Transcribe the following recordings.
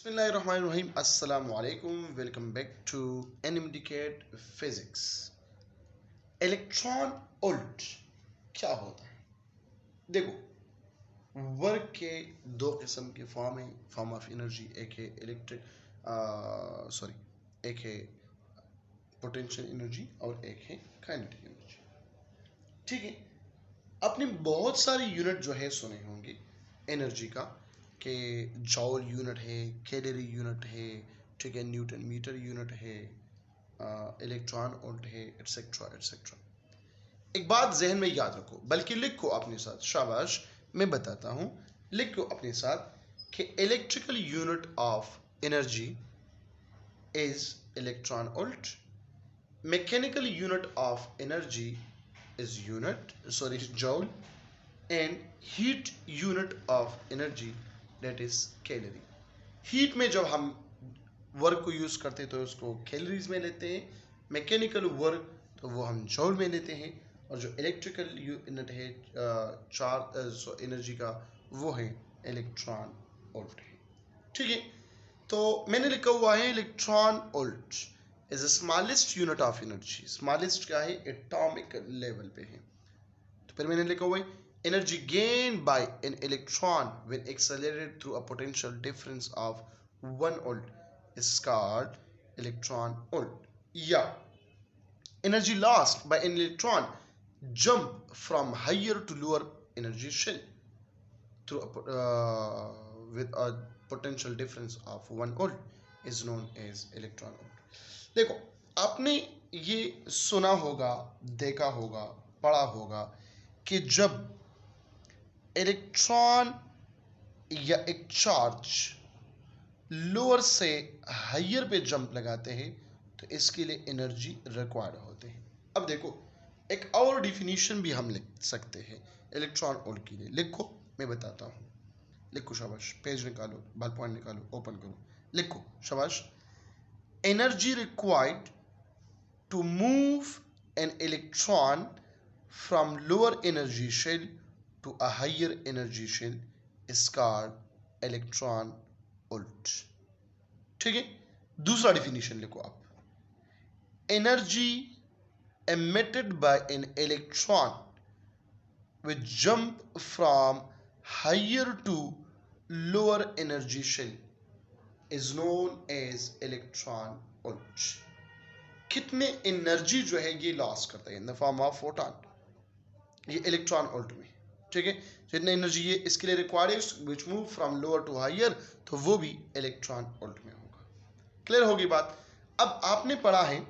बिस्मिल्लाहिर्रहमानिर्रहीम अस्सलामु अलैकुम। Welcome back to animated physics. Electron volt क्या होता है? देखो, वर्क के दो किस्म के फॉर्म है, फॉर्म ऑफ एनर्जी। एक है एक है पोटेंशियल एनर्जी और एक है काइनेटिक एनर्जी। ठीक है, आपने बहुत सारे यूनिट जो है सुने होंगे एनर्जी का, कि जॉल यूनिट है, कैलोरी यूनिट है, ठीक है, न्यूटन मीटर यूनिट है, इलेक्ट्रॉन वोल्ट है, एटसेट्रा एटसेट्रा। एक बात जहन में याद रखो, बल्कि लिखो अपने साथ, शाबाश, मैं बताता हूँ, लिखो अपने साथ कि electrical unit of energy is electron volt, mechanical unit of energy is joule, and heat unit of energy that is calorie. Heat में जब हम वर्क को यूज करते हैं तो उसको कैलोरीज में लेते हैं, मैकेनिकल वर्क तो वो हम जॉल में लेते हैं, और जो इलेक्ट्रिकल यूनिट है चार्ज एनर्जी का वो है इलेक्ट्रॉन वोल्ट है। ठीक है, तो मैंने लिखा हुआ है electron volt is the smallest unit of energy. Smallest क्या है? एटॉमिक लेवल पे है। तो फिर मैंने लिखा हुआ है energy gain by an electron when accelerated through a potential difference of 1 volt is called electron volt. या energy lost by an electron jump from higher to lower energy shell through with a potential difference of 1 volt is known as electron volt. देखो, आपने ये सुना होगा, देखा होगा, पढ़ा होगा कि जब इलेक्ट्रॉन या एक चार्ज लोअर से हायर पे जंप लगाते हैं तो इसके लिए एनर्जी रिक्वायर्ड होते हैं। अब देखो, एक और डिफिनीशन भी हम लिख सकते हैं इलेक्ट्रॉन वोल्ट के लिए। लिखो, मैं बताता हूँ। लिखो, शाबाश, पेज निकालो, बॉल पॉइंट निकालो, ओपन करो, लिखो, शाबाश। Energy required to move an electron from lower energy shell to a higher energy shell is called electron volt. ठीक है, दूसरा डिफिनीशन लिखो आप। एनर्जी emitted by an electron which jump from higher to lower energy shell is known as electron volt. कितने energy जो है ये लॉस करता है in the form of photon, ये इलेक्ट्रॉन वोल्ट में। ठीक है, जितने एनर्जी ये इसके लिए रिक्वायर्ड है which move from lower to higher, तो वो भी इलेक्ट्रॉन वोल्ट में होगा। क्लियर होगी बात? अब आपने पढ़ा है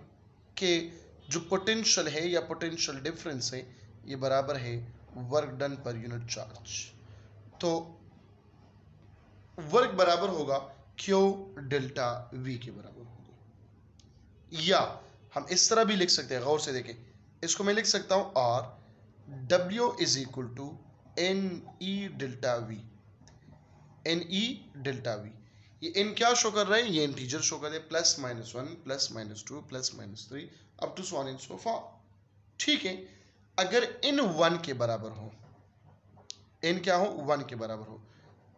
कि जो पोटेंशियल है या पोटेंशियल डिफरेंस है ये बराबर है work done per unit charge. तो वर्क बराबर होगा क्यू डेल्टा वी के बराबर होगा। या हम इस तरह भी लिख सकते हैं, गौर से देखें, इसको मैं लिख सकता हूं R W is equal to N E delta V. N E delta V, ये एन क्या शो कर रहे हैं? ये इंटीजर शो कर रहे हैं, +-1 +-2 +-3 up to so on and so for. ठीक है, अगर इन 1 के बराबर हो, एन क्या हो? 1 के बराबर हो,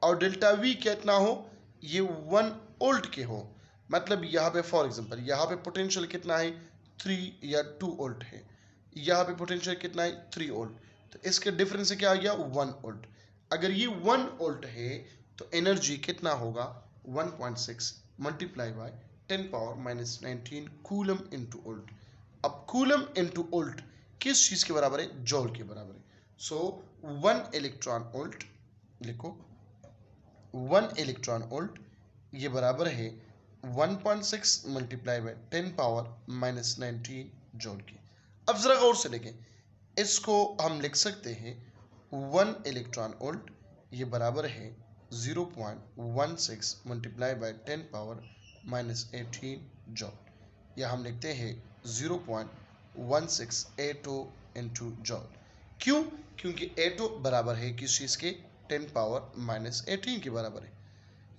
और डेल्टा वी कितना हो? ये 1 वोल्ट के हो, मतलब यहाँ पे फॉर एग्जांपल यहाँ पे पोटेंशियल कितना है? 3 या 2 वोल्ट है, यहाँ पे पोटेंशियल कितना है? 3 वोल्ट, तो इसके डिफरेंस से क्या आ गया? 1 वोल्ट। अगर ये 1 वोल्ट है तो एनर्जी कितना होगा? 1.6 multiply bye 10⁻⁻19 coulomb into volt. अब कूलम इंटू वोल्ट किस चीज के बराबर है? जॉल के बराबर है। सो 1 इलेक्ट्रॉन वोल्ट, लिखो 1 इलेक्ट्रॉन वोल्ट ये बराबर है 1.6 मल्टीप्लाई बाय 10⁻⁻19 जॉल की। अब जरा गौर से देखें, इसको हम लिख सकते हैं 1 इलेक्ट्रॉन वोल्ट ये बराबर है 0.16 मल्टीप्लाई बाय 10⁻⁻18 जॉल, या हम लिखते हैं 0.1682 इंटू जॉल। क्यों? क्योंकि एटो बराबर है किस चीज़ के? 10⁻⁻18 के बराबर है।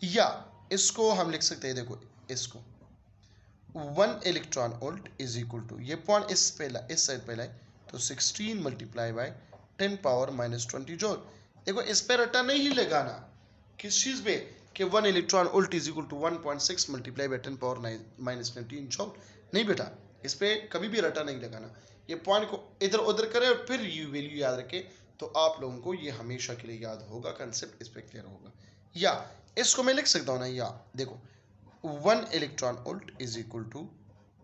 या इसको हम लिख सकते हैं, देखो इसको 1 electron volt is equal to, ये पॉइंट इस साइड पहला है, तो 16 मल्टीप्लाई बाय 10⁻⁻20 जॉल। देखो, इस पे रटा नहीं लगाना, किस चीज़ पे? कि 1 electron volt is equal to 1.6 multiply by 10 power -19 joule. नहीं बेटा, इस पे कभी भी रटा नहीं लगाना। ये पॉइंट को इधर उधर करें और फिर ये वैल्यू याद रखें, तो आप लोगों को ये हमेशा के लिए याद होगा, कंसेप्ट इस पे क्लियर होगा। या इसको मैं लिख सकता हूँ ना, या देखो 1 electron volt is equal to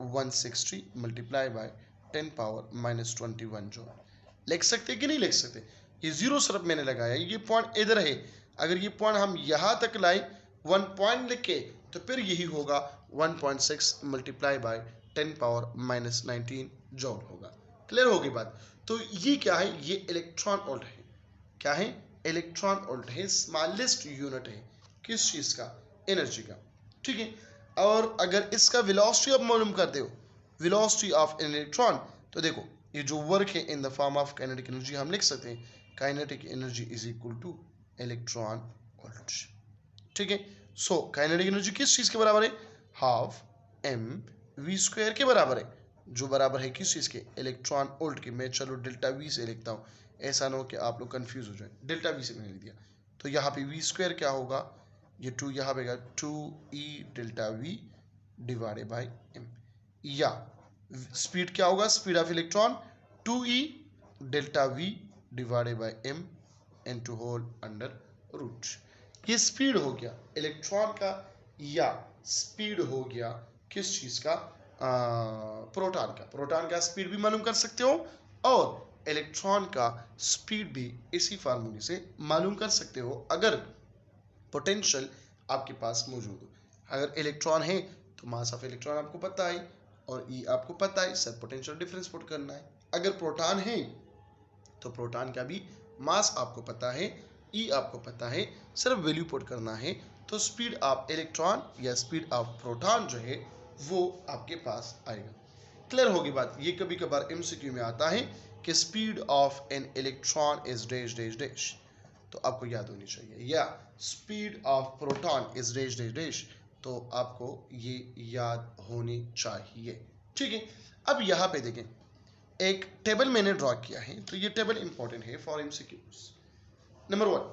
160 multiply by 10 power -21 joule. लिख सकते कि नहीं लिख सकते? ये जीरो सिर्फ मैंने लगाया, ये पॉइंट इधर है। अगर ये पॉइंट हम यहाँ तक लाए 1 पॉइंट लिख के, तो फिर यही होगा 1.6 मल्टीप्लाई बाय 10 पावर -19 जूल होगा। क्लियर होगी बात? तो ये क्या है? ये इलेक्ट्रॉन वोल्ट है। क्या है? इलेक्ट्रॉन वोल्ट है, स्मॉलेस्ट यूनिट है किस चीज का? एनर्जी का। ठीक है। और अगर इसका वेलोसिटी आप मालूम करते हो, वेलोसिटी ऑफ एन इलेक्ट्रॉन, तो देखो ये जो वर्क है in the form of kinetic energy हम लिख सकते हैं, kinetic energy is equal two electron volt. ठीक है। सो काइनेटिक एनर्जी किस चीज के बराबर है? हाफ एम वी स्क्वायर के बराबर है, जो बराबर है किस चीज के? इलेक्ट्रॉन वोल्ट के। मैं चलो डेल्टा वी से लिखता हूँ, ऐसा ना हो कि आप लोग कंफ्यूज हो जाए। डेल्टा वी से मैंने लिख दिया, तो यहाँ पे वी स्क्वायर क्या होगा? ये 2 यहाँ पे 2e delta V divided by M. या स्पीड क्या होगा? Speed of electron 2e delta V divided by M into whole under root. ये स्पीड हो गया इलेक्ट्रॉन का, या स्पीड हो गया किस चीज का? प्रोटॉन का। प्रोटॉन का स्पीड भी मालूम कर सकते हो, और इलेक्ट्रॉन का स्पीड भी इसी फार्मूले से मालूम कर सकते हो, अगर पोटेंशियल आपके पास मौजूद हो। अगर इलेक्ट्रॉन है तो मास ऑफ इलेक्ट्रॉन आपको पता है, और ई आपको पता है, सब पोटेंशियल डिफरेंस पुट करना है। अगर प्रोटॉन है तो प्रोटॉन का भी मास आपको पता है, ई आपको पता है, सिर्फ वैल्यू पुट करना है। तो स्पीड ऑफ इलेक्ट्रॉन या स्पीड ऑफ प्रोटॉन जो है वो आपके पास आएगा। क्लियर होगी बात? ये कभी कभार एमसीक्यू में आता है कि speed of an electron is dash dash dash, तो आपको याद होनी चाहिए। या speed of proton is dash dash dash, तो आपको ये याद होनी चाहिए। ठीक है। अब यहाँ पे देखें, एक टेबल मैंने ड्रॉ किया है, तो ये टेबल इंपॉर्टेंट है for MCQs. Number 1,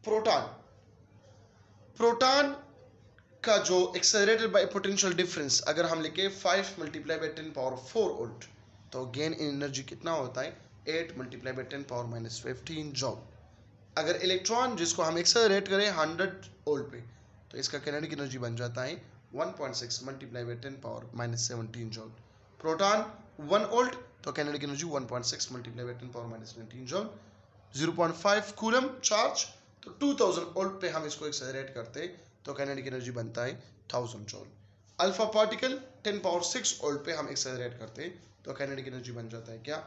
proton. Proton का जो एक्सेलरेटेड बाय पोटेंशियल डिफरेंस अगर हम लिखे 5 मल्टीप्लाई बाय 10 पावर 4 वोल्ट, तो गेन इन एनर्जी कितना होता है? 8 मल्टीप्लाई बाय 10 पावर -15 जूल। अगर इलेक्ट्रॉन जिसको हम एक्सेलरेट करें 100 वोल्ट पे, तो इसका काइनेटिक एनर्जी बन जाता है 1.6 multiply by 10 power -17 joule. Proton 1 volt, तो kinetic energy 1.6 multiply by 10 power -19 joule. 0.5 coulomb charge, तो 2000 वोल्ट पे हम इसको एक्सेलरेट करते, तो काइनेटिक एनर्जी बनता है 1000 joule. Alpha particle 10 power 6 volt पे हम एक्सेलरेट करते, तो काइनेटिक एनर्जी बन जाता है क्या?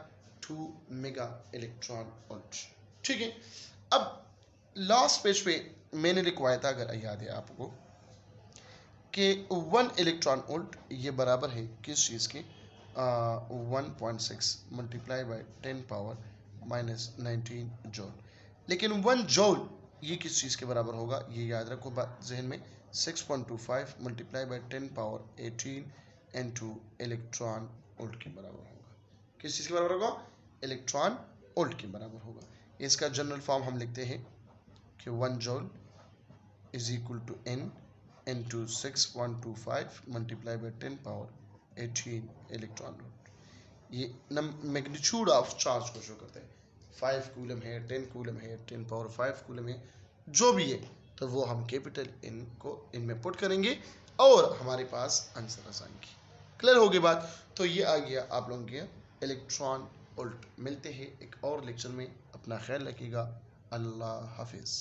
2 मेगा इलेक्ट्रॉन वोल्ट। ठीक है। अब लास्ट पेज पे मैंने लिखवाया था, अगर याद है आपको, कि 1 इलेक्ट्रॉन वोल्ट ये बराबर है किस चीज़ के? 1.6 मल्टीप्लाई बाय 10 पावर -19 जूल। लेकिन 1 जूल ये किस चीज़ के बराबर होगा? ये याद रखो बात जहन में, 6.25 multiply by 10 power 18 into electron volt के बराबर होगा। किस चीज़ के बराबर होगा? इलेक्ट्रॉन वोल्ट के बराबर होगा। इसका जनरल फॉर्म हम लिखते हैं कि 1 joule is equal to n into 6.25 multiply by 10 power 18 electron volt. ये मैग्नीट्यूड ऑफ चार्ज को शो करता है। 5 कूलम है, 10 कूलम है, 10 पावर 5 कूलम है, जो भी है, तो वो हम कैपिटल इन को इनमें पुट करेंगे और हमारे पास आंसर आ जाएंगे। क्लियर होगी बात? तो ये आ गया आप लोगों के इलेक्ट्रॉन वोल्ट। मिलते हैं एक और लेक्चर में, अपना ख्याल रखिएगा। अल्लाह हाफिज़।